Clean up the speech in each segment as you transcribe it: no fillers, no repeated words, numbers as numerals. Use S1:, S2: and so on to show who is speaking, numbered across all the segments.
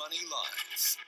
S1: Money Live.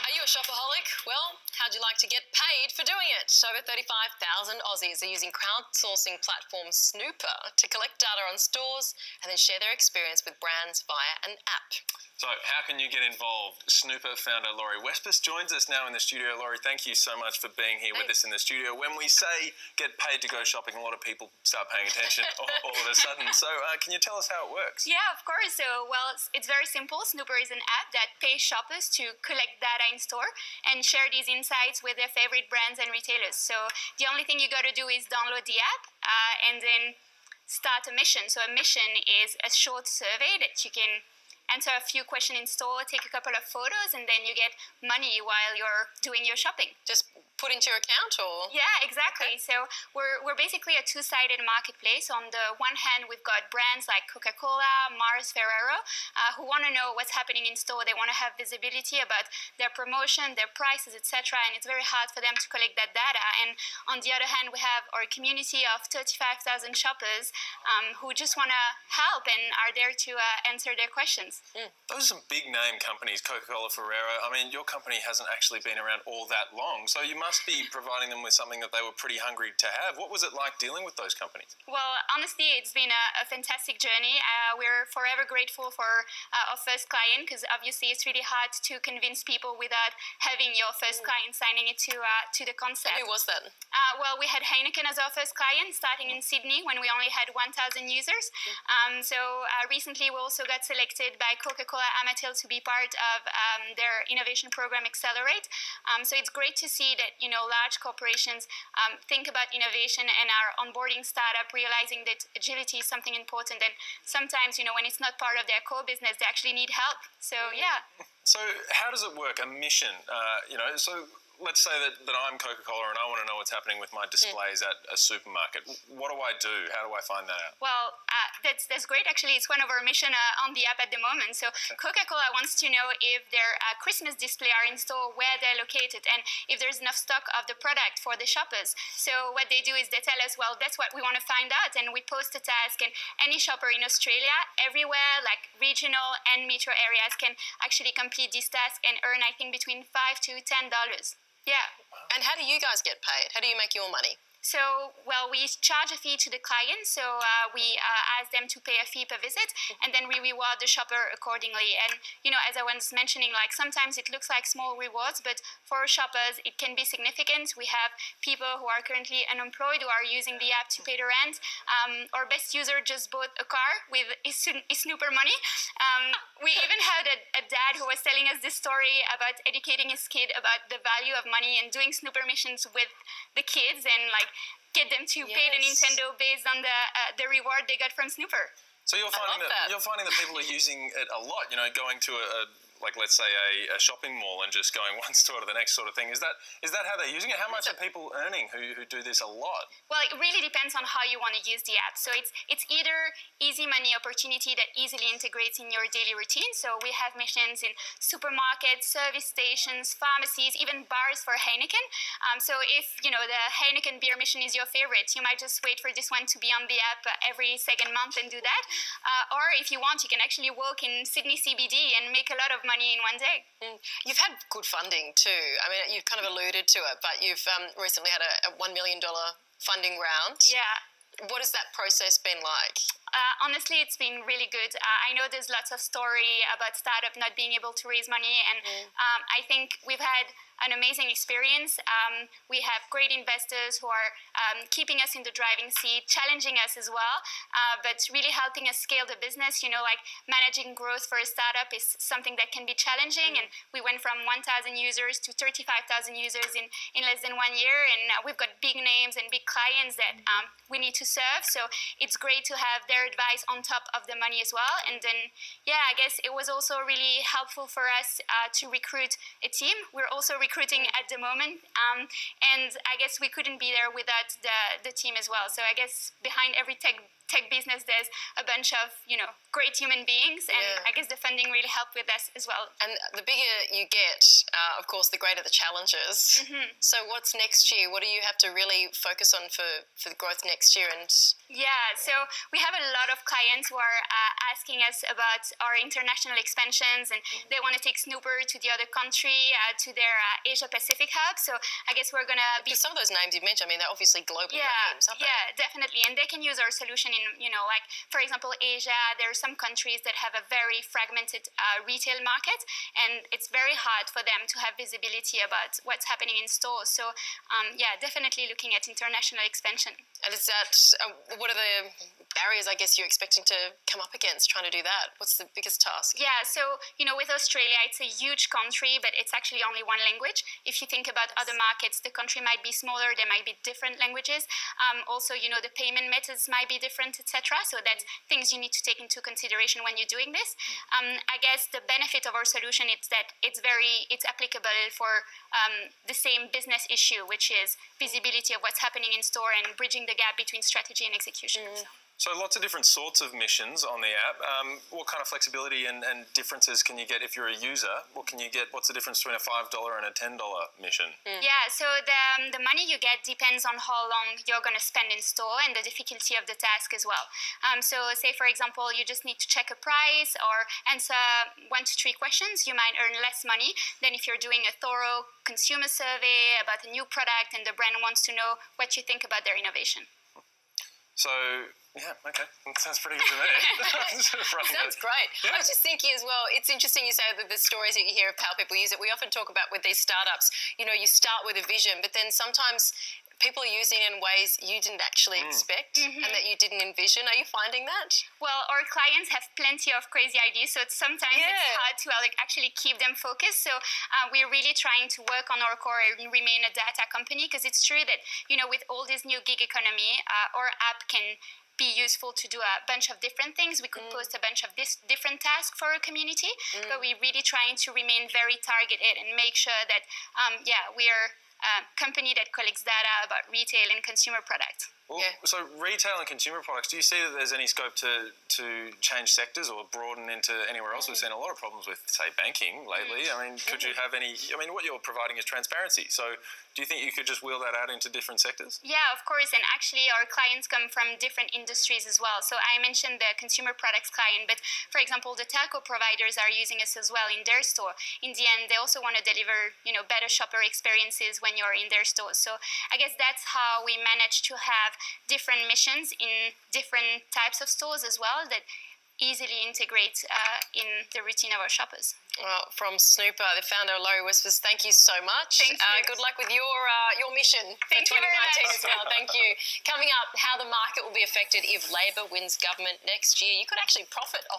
S2: Are you a shopaholic? Well, how'd you like to get paid for doing it? Over 35,000 Aussies are using crowdsourcing platform Snooper to collect data on stores and then share their experience with brands via an app.
S3: So how can you get involved? Snooper founder Laurie Wespes joins us now in the studio. Laurie, thank you so much for being here with us in the studio. When we say get paid to go shopping, a lot of people start paying attention all of a sudden. So can you tell us how it works?
S4: Yeah, of course. So, well, it's very simple. Snooper is an app that pays shoppers to collect data in store and share these insights with their favorite brands and retailers. So the only thing you got to do is download the app and then start a mission. So a mission is a short survey that you can answer a few questions in store, take a couple of photos, and then you get money while you're doing your shopping.
S2: Just put into your account, or?
S4: Yeah, exactly. Okay. So we're basically a two-sided marketplace. On the one hand, we've got brands like Coca-Cola, Mars, Ferrero, who want to know what's happening in store. They want to have visibility about their promotion, their prices, etc. And it's very hard for them to collect that data. And on the other hand, we have our community of 35,000 shoppers who just want to help and are there to answer their questions.
S3: Those are some big name companies, Coca-Cola, Ferrero. I mean, your company hasn't actually been around all that long, so you must be providing them with something that they were pretty hungry to have. What was it like dealing with those companies?
S4: Well, honestly, it's been a fantastic journey. We're forever grateful for our first client, because obviously it's really hard to convince people without having your first client signing it to the concept.
S2: And who was that?
S4: Well, we had Heineken as our first client, starting in Sydney when we only had 1,000 users. So recently we also got selected by Coca-Cola Amatil to be part of their innovation program Accelerate. So it's great to see that, large corporations think about innovation and are onboarding startup, realizing that agility is something important. And sometimes, when it's not part of their core business, they actually need help. So, yeah.
S3: So how does it work? A mission, so let's say that I'm Coca-Cola and I want to know what's happening with my displays at a supermarket. What do I do? How do I find that out?
S4: Well, that's great. Actually, it's one of our mission on the app at the moment. So Coca-Cola wants to know if their Christmas display are in store, where they're located, and if there's enough stock of the product for the shoppers. So what they do is they tell us, well, that's what we want to find out, and we post a task, and any shopper in Australia, everywhere, like regional and metro areas, can actually complete this task and earn, I think, between $5 to $10. Yeah.
S2: And how do you guys get paid? How do you make your money?
S4: So, well, we charge a fee to the client, so we ask them to pay a fee per visit, and then we reward the shopper accordingly. And, as I was mentioning, like sometimes it looks like small rewards, but for shoppers, it can be significant. We have people who are currently unemployed who are using the app to pay the rent. Our best user just bought a car with his Snooper money. We even had a dad who was telling us this story about educating his kid about the value of money and doing Snooper missions with the kids and, get them to pay the Nintendo based on the reward they got from Snooper.
S3: So you're finding that people are using it a lot, going to let's say a shopping mall and just going one store to the next sort of thing. Is that how they're using it? How much are people earning who do this a lot?
S4: Well, it really depends on how you want to use the app. So it's either easy money opportunity that easily integrates in your daily routine. So we have missions in supermarkets, service stations, pharmacies, even bars for Heineken. So if the Heineken beer mission is your favorite, you might just wait for this one to be on the app every second month and do that. Or if you want, you can actually walk in Sydney CBD and make a lot of money in one day.
S2: You've had good funding too. I mean, you've kind of alluded to it, but you've recently had a $1 million funding round.
S4: Yeah.
S2: What has that process been like?
S4: Honestly, it's been really good. I know there's lots of story about startup not being able to raise money, and I think we've had an amazing experience. We have great investors who are keeping us in the driving seat, challenging us as well, but really helping us scale the business. Managing growth for a startup is something that can be challenging, and we went from 1,000 users to 35,000 users in less than 1 year, and we've got big names and big clients that we need to serve. So it's great to have their advice on top of the money as well. And then, I guess it was also really helpful for us to recruit a team. We're also recruiting at the moment, and I guess we couldn't be there without the team as well. So I guess behind every tech tech business, there's a bunch of, great human beings. And
S2: Yeah.
S4: I guess the funding really helped with this as well.
S2: And the bigger you get, of course, the greater the challenges. So what's next year? What do you have to really focus on for the growth next year? And
S4: Yeah, so we have a lot of clients who are asking us about our international expansions, and they want to take Snooper to the other country, to their Asia Pacific hub. So I guess we're going to be...
S2: because some of those names you've mentioned, I mean, they're obviously global names, aren't they?
S4: Yeah, definitely. And they can use our solution in, like, for example, Asia. There are some countries that have a very fragmented retail market, and it's very hard for them to have visibility about what's happening in stores. So, yeah, definitely looking at international expansion.
S2: And is that, what are the barriers, I guess, you're expecting to come up against trying to do that? What's the biggest task?
S4: Yeah, so, with Australia, it's a huge country, but it's actually only one language. If you think about other markets, the country might be smaller, there might be different languages. Also, the payment methods might be different, etc. So that's things you need to take into consideration when you're doing this. I guess the benefit of our solution is that it's applicable for the same business issue, which is visibility of what's happening in store and bridging the gap between strategy and execution.
S3: So lots of different sorts of missions on the app. What kind of flexibility and differences can you get if you're a user? What can you get? What's the difference between a $5 and a $10 mission?
S4: Yeah, so the money you get depends on how long you're going to spend in store and the difficulty of the task as well. So say, for example, you just need to check a price or answer 1 to 3 questions. You might earn less money than if you're doing a thorough consumer survey about a new product and the brand wants to know what you think about their innovation.
S3: So, yeah, okay. That sounds pretty good to me.
S2: Sounds great.
S3: Yeah.
S2: I was just thinking as well, it's interesting you say that the stories that you hear of how people use it. We often talk about with these startups, you start with a vision, but then sometimes people are using it in ways you didn't actually expect and that you didn't envision. Are you finding that?
S4: Well, our clients have plenty of crazy ideas, so sometimes it's hard to actually keep them focused. So we're really trying to work on our core and remain a data company, because it's true that, with all this new gig economy, our app can be useful to do a bunch of different things. We could post a bunch of different tasks for our community, but we're really trying to remain very targeted and make sure that, we are a company that collects data about retail and consumer products.
S3: Well, so retail and consumer products, do you see that there's any scope to change sectors or broaden into anywhere else? We've seen a lot of problems with, say, banking lately. I mean, could you have any... I mean, what you're providing is transparency. So do you think you could just wheel that out into different sectors?
S4: Yeah, of course. And actually, our clients come from different industries as well. So I mentioned the consumer products client, but for example, the telco providers are using us as well in their store. In the end, they also want to deliver, better shopper experiences when you're in their stores. So I guess that's how we manage to have different missions in different types of stores as well that easily integrate in the routine of our shoppers.
S2: Well, from Snooper, the founder, Laurie Wespes, thank you so much.
S4: Thank you.
S2: Good luck with your mission
S4: Thank
S2: for
S4: you very
S2: 2019
S4: much.
S2: as well. Thank you. Coming up, how the market will be affected if Labor wins government next year. You could actually profit off